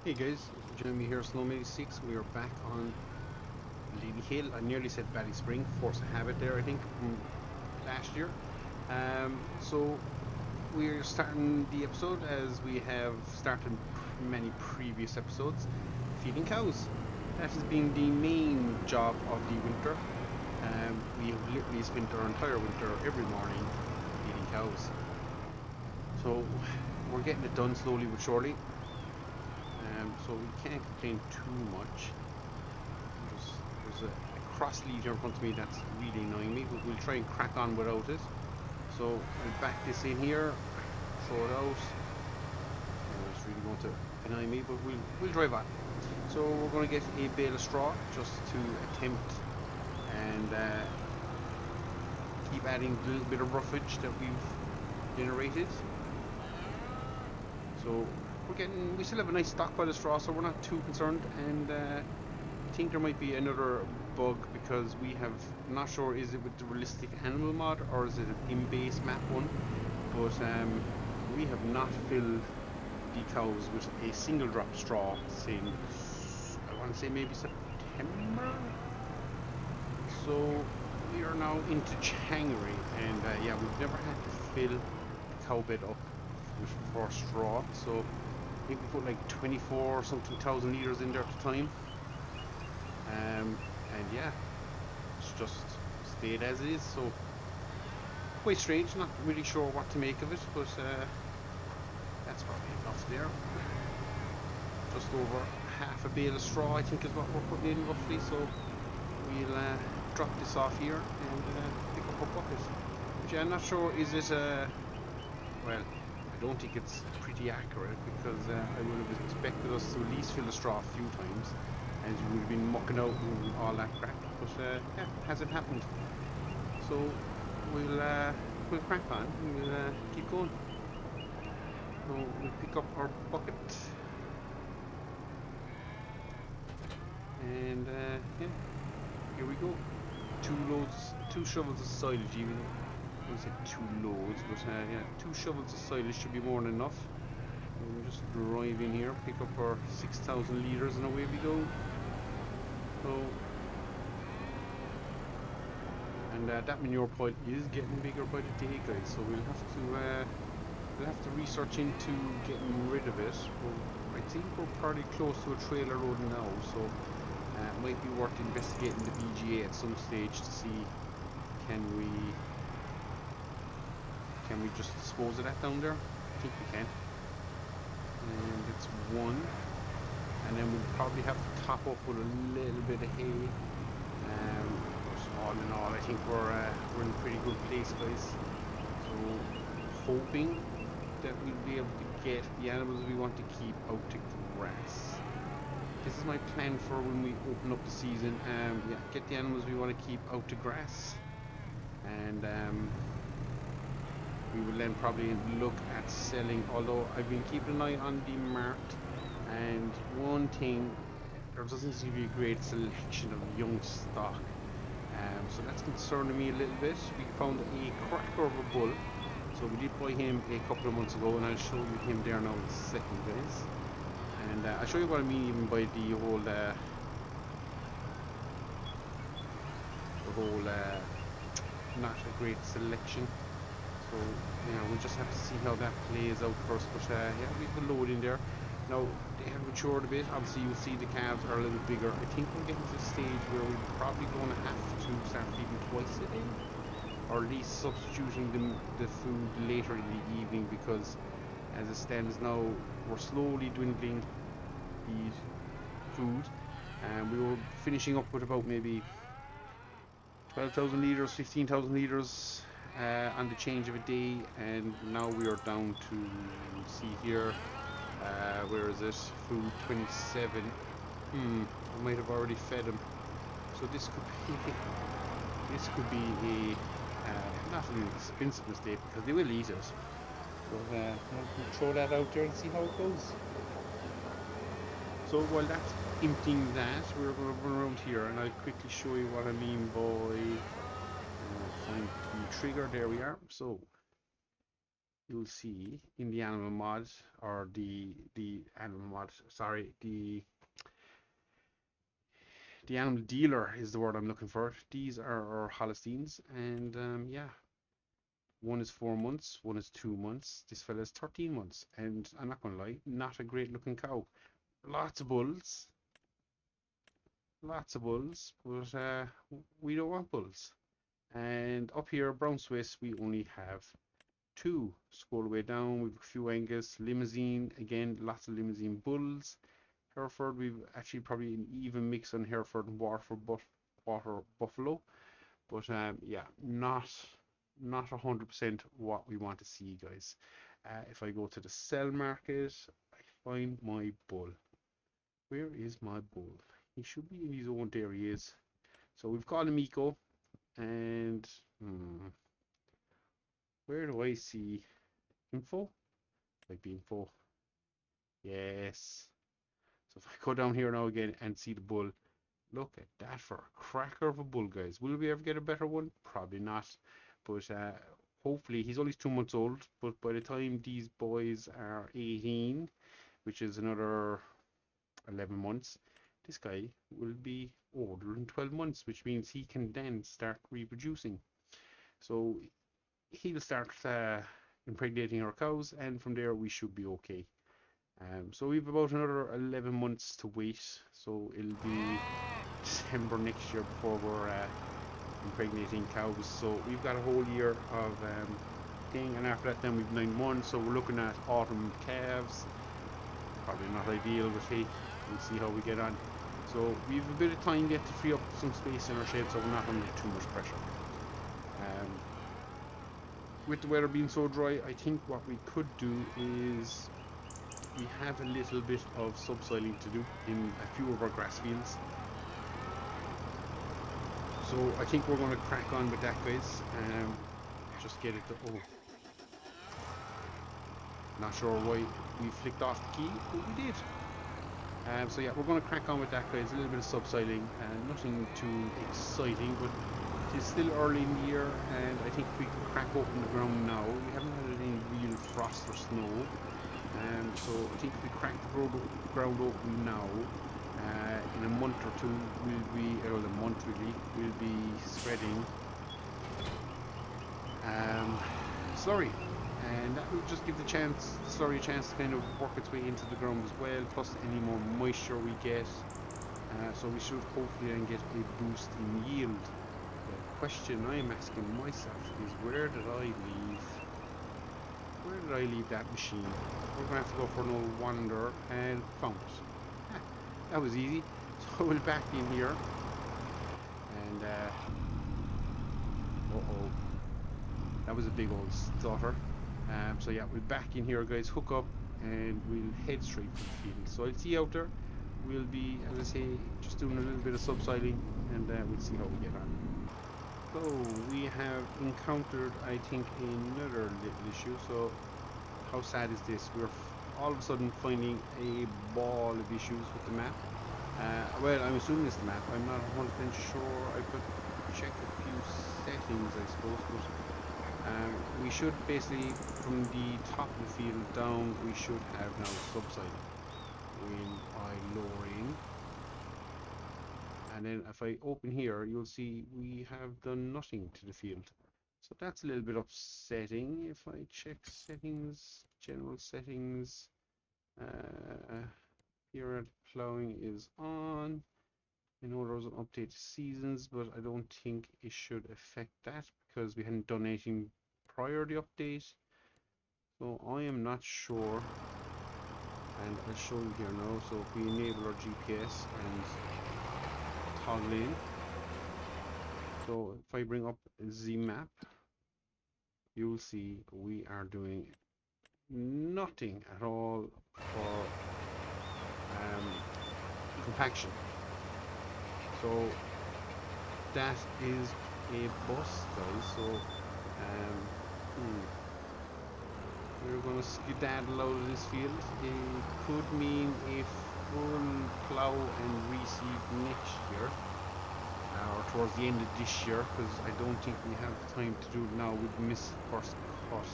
Hey guys, join me here, Slow86. We are back on Ladyhill. I nearly said Valley Spring, force of habit there, I think, from last year. So we're starting the episode as we have started many previous episodes, feeding cows. That has been the main job of the winter. We have literally spent our entire winter every morning feeding cows. So we're getting it done slowly but surely. So we can't complain too much. There's a cross lead here in front of me that's really annoying me, but we'll try and crack on without it. So I'll back this in here, throw it out. It's really going to annoy me, but we'll drive on. So we're going to get a bale of straw just to attempt and keep adding a little bit of roughage that we've generated. So we still have a nice stockpile of straw, so we're not too concerned. And I think there might be another bug because I'm not sure, is it with the realistic animal mod or is it an in-base map one? But we have not filled the cows with a single drop of straw since, I want to say maybe September. So we are now into January, and yeah, we've never had to fill the cow bed up for straw. So I think we put like 24 or something thousand liters in there at the time. And yeah, it's just stayed as it is. So quite strange, not really sure what to make of it, but that's probably enough there. Just over half a bale of straw, I think, is what we're putting in roughly. So we'll drop this off here and pick up our bucket. But yeah, I'm not sure, is it well, I don't think it's pretty accurate because I would have expected us to at least fill the straw a few times as you would have been mucking out and all that crap, but yeah, it hasn't happened. So we'll crack on and we'll keep going. So we'll pick up our bucket and yeah, here we go. Two shovels of silage even. I said two loads, but yeah, two shovels of silage should be more than enough. We'll just drive in here, pick up our 6,000 litres, and away we go. So, and that manure pile is getting bigger by the day, guys. So we'll have to research into getting rid of it. But I think we're pretty close to a trailer road now, so it might be worth investigating the BGA at some stage to see can we just dispose of that down there. I think we can. And it's one, and then we'll probably have to top up with a little bit of hay. All in all, I think we're in a pretty good place, guys. So hoping that we'll be able to get the animals we want to keep out to grass. This is my plan for when we open up the season. Yeah, get the animals we want to keep out to grass, and we will then probably look at selling, although I've been keeping an eye on the mart, and one thing, there doesn't seem to be a great selection of young stock, so that's concerning me a little bit. We found a cracker of a bull, so we did buy him a couple of months ago, and I'll show you him there now in a second, guys. And I'll show you what I mean even by the whole not a great selection. So yeah, we'll just have to see how that plays out first. But yeah, we've a load in there. Now they have matured a bit. Obviously, you'll see the calves are a little bigger. I think we're getting to a stage where we're probably going to have to start feeding twice a day, or at least substituting the food later in the evening, because as it stands now, we're slowly dwindling the food, and we were finishing up with about maybe 12,000 litres, 15,000 litres on the change of a day, and now we are down to, see here, where is it? Food 27. I might have already fed him. So this could be a not an expensive mistake because they will eat it. But we'll throw that out there and see how it goes. So while that's emptying that, we're going to run around here and I'll quickly show you what I mean by find the trigger. There we are. So you'll see in the animal mod, or the animal mod, sorry, the animal dealer is the word I'm looking for. These are our Holsteins, and yeah, one is 4 months, one is 2 months. This fella is 13 months, and I'm not gonna lie, not a great looking cow. Lots of bulls, but we don't want bulls. And up here, Brown Swiss, we only have two. Scroll the way down, we've a few Angus, Limousine, again, lots of Limousine bulls. Hereford, we've actually probably an even mix on Hereford and Water Buffalo. But yeah, not 100% what we want to see, guys. If I go to the sell market, I find my bull. Where is my bull? He should be in his own, there he is. So we've called him Eco, and where do I see info? Might be info. Yes. So if I go down here now again and see the bull, look at that for a cracker of a bull, guys. Will we ever get a better one? Probably not. But hopefully, he's only 2 months old. But by the time these boys are 18, which is another 11 months, this guy will be older than 12 months, which means he can then start reproducing. So he'll start impregnating our cows, and from there we should be okay. So we've about another 11 months to wait. So it'll be December next year before we're impregnating cows. So we've got a whole year of thing, and after that then we've 9 months. So we're looking at autumn calves. Probably not ideal, but hey, we'll see how we get on. So we've a bit of time yet to free up some space in our shed, so we're not under too much pressure. With the weather being so dry, I think what we could do is we have a little bit of subsoiling to do in a few of our grass fields. So I think we're going to crack on with that, guys. Just get it to... Oh. Not sure why we flicked off the key, but we did. So yeah, we're going to crack on with that, guys. A little bit of subsoiling, nothing too exciting, but it is still early in the year, and I think if we can crack open the ground now, we haven't had any real frost or snow. So I think if we crack the ground open now, in a month or two, or a month really, we'll be spreading slurry, and that will just give the slurry a chance to kind of work its way into the ground as well, plus any more moisture we get. So we should hopefully then get a boost in yield. The question I'm asking myself is, where did I leave that machine? We're going to have to go for an old wander, and found it. That was easy. So we'll back in here, and uh-oh, that was a big old stutter. So yeah, we'll back in here, guys, hook up, and we'll head straight for the field. So I'll see you out there. We'll be, as I say, just doing a little bit of subsoiling, and we'll see how we get on. So we have encountered, I think, another little issue. So how sad is this? We're all of a sudden finding a ball of issues with the map. Well, I'm assuming it's the map. I'm not 100% sure. I could check a few settings, I suppose, but we should basically, from the top of the field down, we should have now subsiding. When I lower in, and then if I open here, you'll see we have done nothing to the field. So that's a little bit upsetting. If I check settings, general settings, period plowing is on. I know there was an update to seasons, but I don't think it should affect that because we hadn't done anything prior to the update. So I am not sure. And I'll show you here now. So if we enable our GPS and toggle in, so if I bring up the map, you will see we are doing nothing at all for compaction. So that is a bust, guys. So we're going to skedaddle out of this field. It could mean a full plow and reseed next year, or towards the end of this year, because I don't think we have time to do it now. We'd miss first cut.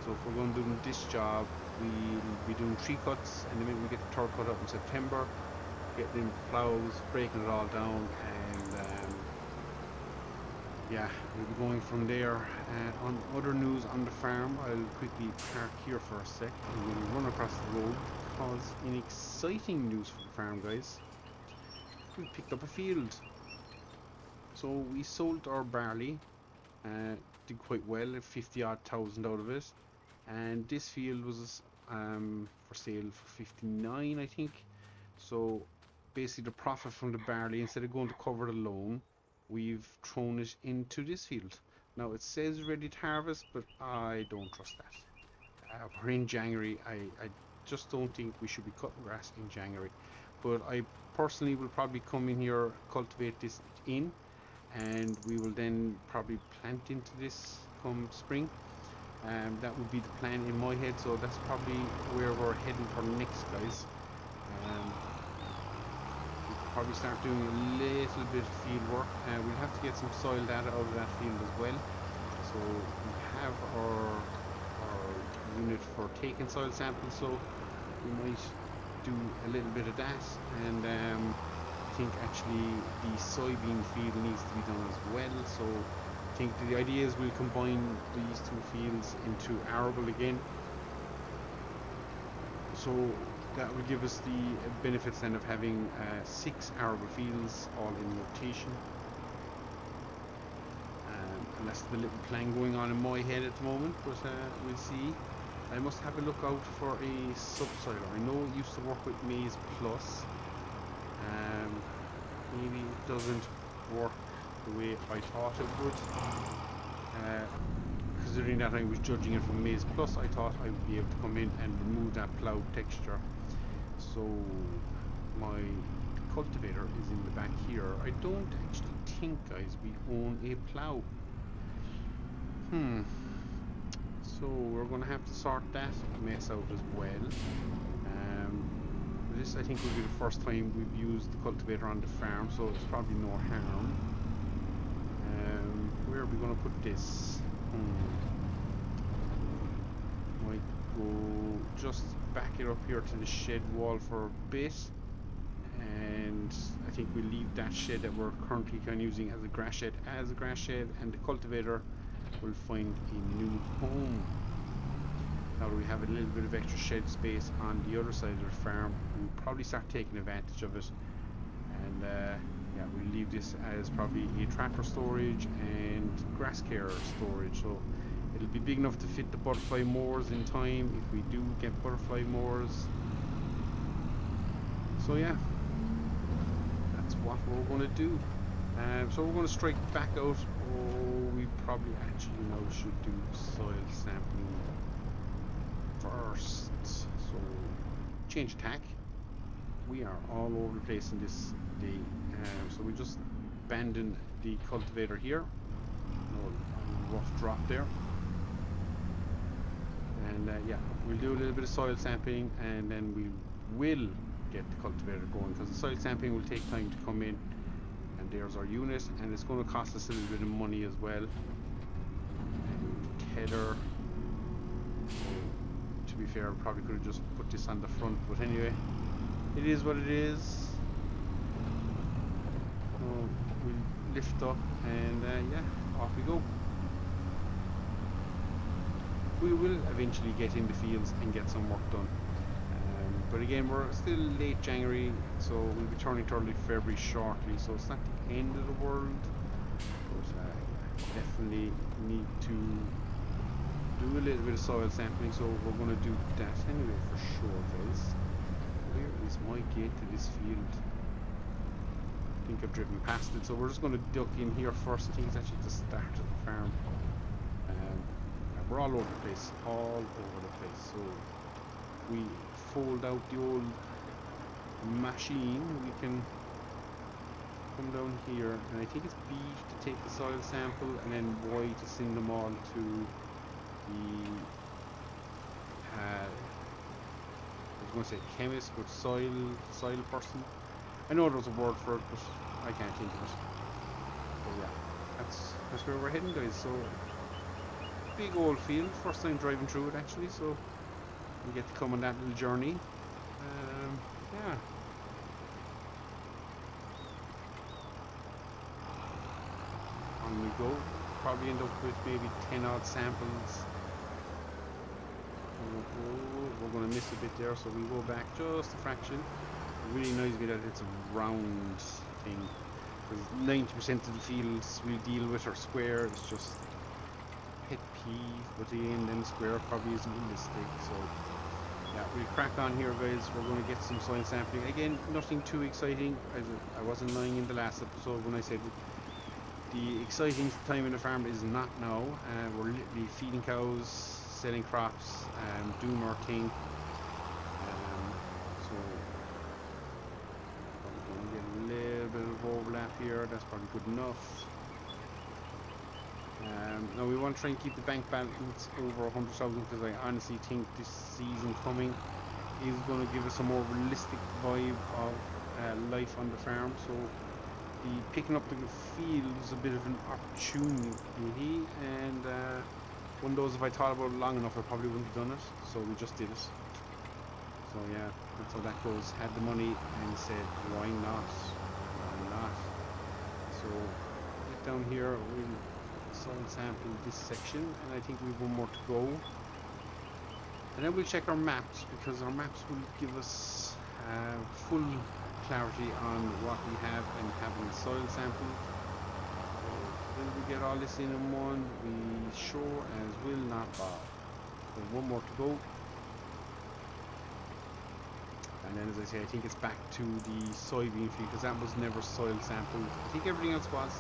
So if we're going to do this job, we'll be doing 3 cuts, and then we get the 3rd cut up in September, getting in plows, breaking it all down, and yeah, we'll be going from there. On other news on the farm, I'll quickly park here for a sec and we'll run across the road, because in exciting news for the farm, guys, we picked up a field. So we sold our barley, did quite well, 50 odd thousand out of it, and this field was for sale for 59, I think. So basically the profit from the barley, instead of going to cover the loan, we've thrown it into this field. Now it says ready to harvest, but I don't trust that. We're in January. I just don't think we should be cutting grass in January. But I personally will probably come in here, cultivate this in, and we will then probably plant into this come spring. That would be the plan in my head, so that's probably where we're heading for next, guys. We'll probably start doing a little bit of field work. We'll have to get some soil data out of that field as well. So we have our unit for taking soil samples, so we might do a little bit of that. And I think actually the soybean field needs to be done as well. So I think the idea is we'll combine these 2 fields into arable again. So that will give us the benefits then of having 6 arable fields all in rotation. And that's the little plan going on in my head at the moment, but we'll see. I must have a look out for a subsoiler. I know it used to work with Maize Plus. Maybe it doesn't work the way I thought it would. Considering that I was judging it from Maize Plus, I thought I would be able to come in and remove that plough texture. So my cultivator is in the back here. I don't actually think, guys, we own a plough. So we're going to have to sort that mess out as well. This I think will be the first time we've used the cultivator on the farm, so it's probably no harm. Where are we going to put this? Might go just back it up here to the shed wall for a bit, and I think we'll leave that shed that we're currently kind of using as a grass shed and the cultivator will find a new home. Now that we have a little bit of extra shed space on the other side of the farm, we'll probably start taking advantage of it, and yeah, we'll leave this as probably a tractor storage and grass care storage, so it'll be big enough to fit the butterfly mowers in time if we do get butterfly mowers. So yeah, that's what we're going to do. So we're going to strike back out. We probably actually now should do soil sampling first. So change tack. We are all over the place in this day. So we just abandon the cultivator here. No rough drop there. And yeah, we'll do a little bit of soil sampling, and then we will get the cultivator going, because the soil sampling will take time to come in. And there's our unit, and it's going to cost us a little bit of money as well. And tether. To be fair, I probably could have just put this on the front, but anyway, it is what it is. So we'll lift up, and yeah, off we go. We will eventually get in the fields and get some work done. But again, we're still late January, so we'll be turning to early February shortly, so it's not the end of the world, but definitely need to do a little bit of soil sampling, so we're going to do that anyway for sure, guys. Where is my gate to this field? I think I've driven past it, so we're just going to duck in here first. I think it's actually the start of the farm. We're all over the place, so we fold out the old machine, we can come down here, and I think it's B to take the soil sample, and then Y to send them all to the I was going to say chemist, but soil person. I know there's a word for it, but I can't think of it. So yeah, that's where we're heading, guys. So big old field, first time driving through it actually, so we get to come on that little journey. Yeah. On we go. Probably end up with maybe 10 odd samples. We're going to miss a bit there, so we go back just a fraction. It really annoys me that it's a round thing, because 90% of the fields we deal with are square. It's just pet peeve, but then square probably isn't realistic. So yeah, we'll crack on here, guys. We're going to get some soil sampling. Again, nothing too exciting. I wasn't lying in the last episode when I said the exciting time in the farm is not now. We're literally feeding cows, selling crops, doing our thing. So probably going to get a little bit of overlap here. That's probably good enough. Now we want to try and keep the bank balance over 100,000, because I honestly think this season coming is going to give us a more realistic vibe of life on the farm. So picking up the field is a bit of an opportunity, and one of those, if I thought about it long enough, I probably wouldn't have done it. So we just did it. So yeah, that's how that goes. Had the money and said, why not? Why not? So get down here. We'll soil sample this section, and I think we have one more to go, and then we'll check our maps, because our maps will give us full clarity on what we have and having soil sample. So will we get all this in one? We sure as will not, Bob. So one more to go, and then, as I say, I think it's back to the soybean field, because that was never soil sampled. I think everything else was.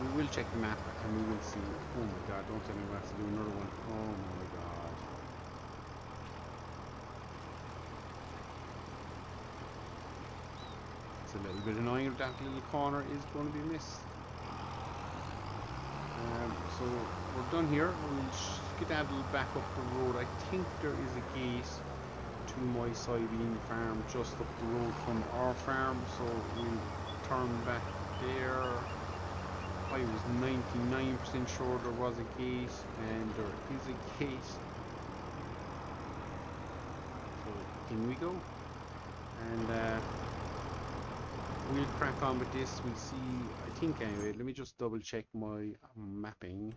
We will check the map and we will see. Oh my god, don't tell me we have to do another one. Oh my god. It's a little bit annoying. That little corner is going to be missed. So we're done here. We'll skedaddle back up the road. I think there is a gate to my soybean farm just up the road from our farm. So we'll turn back there. I was 99% sure there was a gate, and there is a gate. So in we go, and we'll crack on with this. We'll see. I think anyway. Let me just double check my mapping.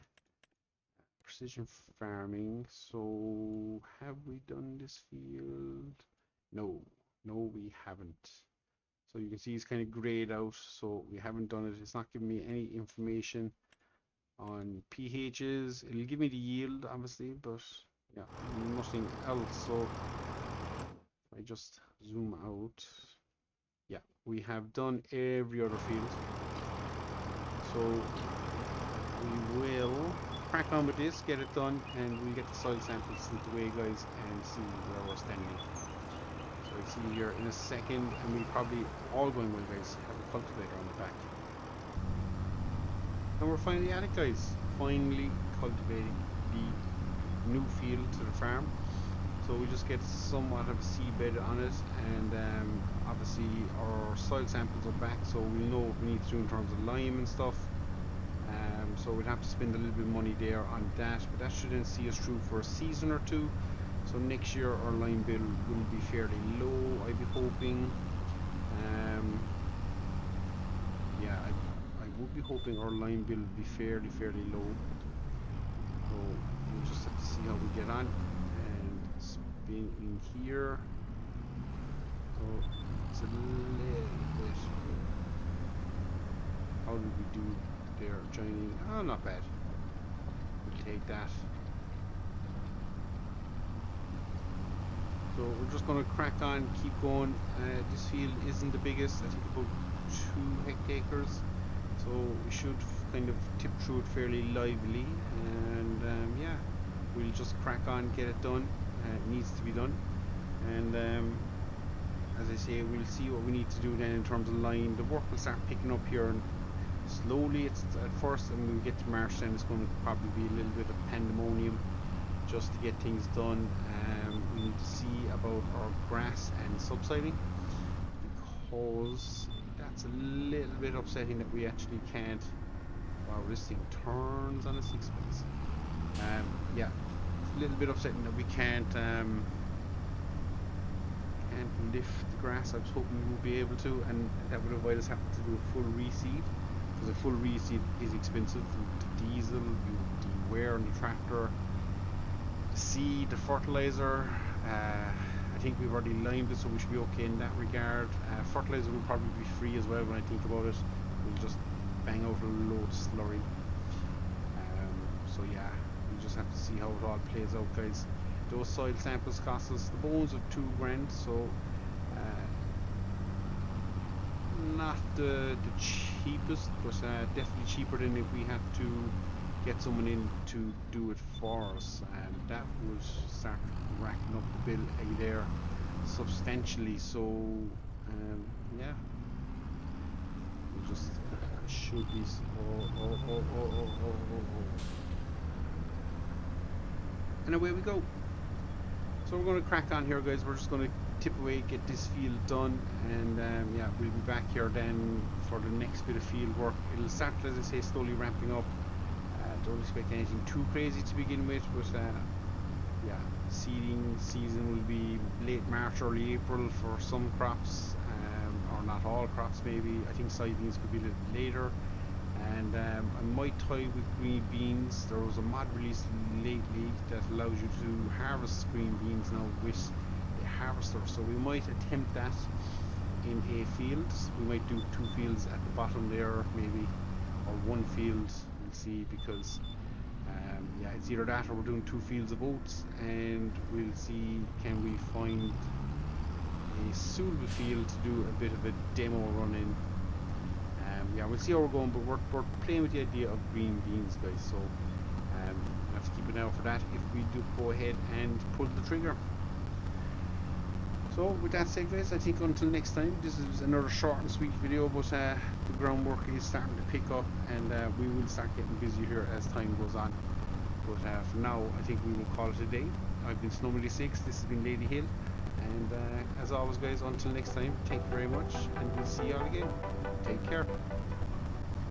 Precision farming. So have we done this field? No, we haven't. So you can see it's kind of grayed out, so we haven't done it. It's not giving me any information on pHs. It'll give me the yield, obviously, but yeah, nothing else. So if I just zoom out, yeah, we have done every other field. So we will crack on with this, get it done, and we'll get the soil samples sent away, guys, and see where we're standing. So I see here in a second, and we'll probably, all going well, guys, have a cultivator on the back. And we're finally at it, guys. Finally cultivating the new field to the farm. So we just get somewhat of a seabed on it, and obviously our soil samples are back, so we'll know what we need to do in terms of lime and stuff. So we'll have to spend a little bit of money there on that, but that should then see us through for a season or two. So next year our lime bill will be fairly low, I'd be hoping. Yeah, I would be hoping our lime bill will be fairly low. So we'll just have to see how we get on, and spin in here. So it's a little bit. How did we do there? Joining? Oh, not bad. We'll take that. So we're just going to crack on, keep going. This field isn't the biggest, I think about 2 hectares. So we should kind of tip through it fairly lively, and yeah, we'll just crack on, get it done. It needs to be done, and as I say, we'll see what we need to do then in terms of line. The work will start picking up here, and slowly it's at first, and when we get to March then it's going to probably be a little bit of pandemonium just to get things done. We need to see about our grass and subsiding, because that's a little bit upsetting that we actually can't. Wow, this thing turns on a sixpence. Yeah, it's a little bit upsetting that we can't lift the grass. I was hoping we would be able to, and that would avoid us having to do a full reseed, because a full reseed is expensive. The diesel, the wear on the tractor, the seed, the fertilizer. I think we've already limed it, so we should be okay in that regard. Fertilizer will probably be free as well when I think about it. We'll just bang out a load of slurry. So yeah, we just have to see how it all plays out, guys. Those soil samples cost us the bones of £2 grand, so not the cheapest, but definitely cheaper than if we had to get someone in to do it for us, and that would start racking up the bill there substantially. So yeah, we just should be and away we go. So we're going to crack on here, guys. We're just going to tip away, get this field done, and yeah, we'll be back here then for the next bit of field work. It'll start, as I say, slowly ramping up. Don't expect anything too crazy to begin with, but yeah, seeding season will be late March, early April for some crops, or not all crops maybe. I think soybeans could be a little later, and I might toy with green beans. There was a mod released lately that allows you to harvest green beans now with a harvester, so we might attempt that in a field. We might do 2 fields at the bottom there maybe, or 1 field. We'll see, because yeah, it's either that or we're doing 2 fields of oats, and we'll see can we find a suitable field to do a bit of a demo run in. Yeah, we'll see how we're going, but we're playing with the idea of green beans, guys, so we'll have to keep an eye out for that if we do go ahead and pull the trigger. So with that said, guys, I think until next time, this is another short and sweet video, but the groundwork is starting to pick up, and we will start getting busier here as time goes on. But for now, I think we will call it a day. I've been Snowmilly6, this has been Ladyhill, and as always, guys, until next time, thank you very much, and we'll see you all again. Take care.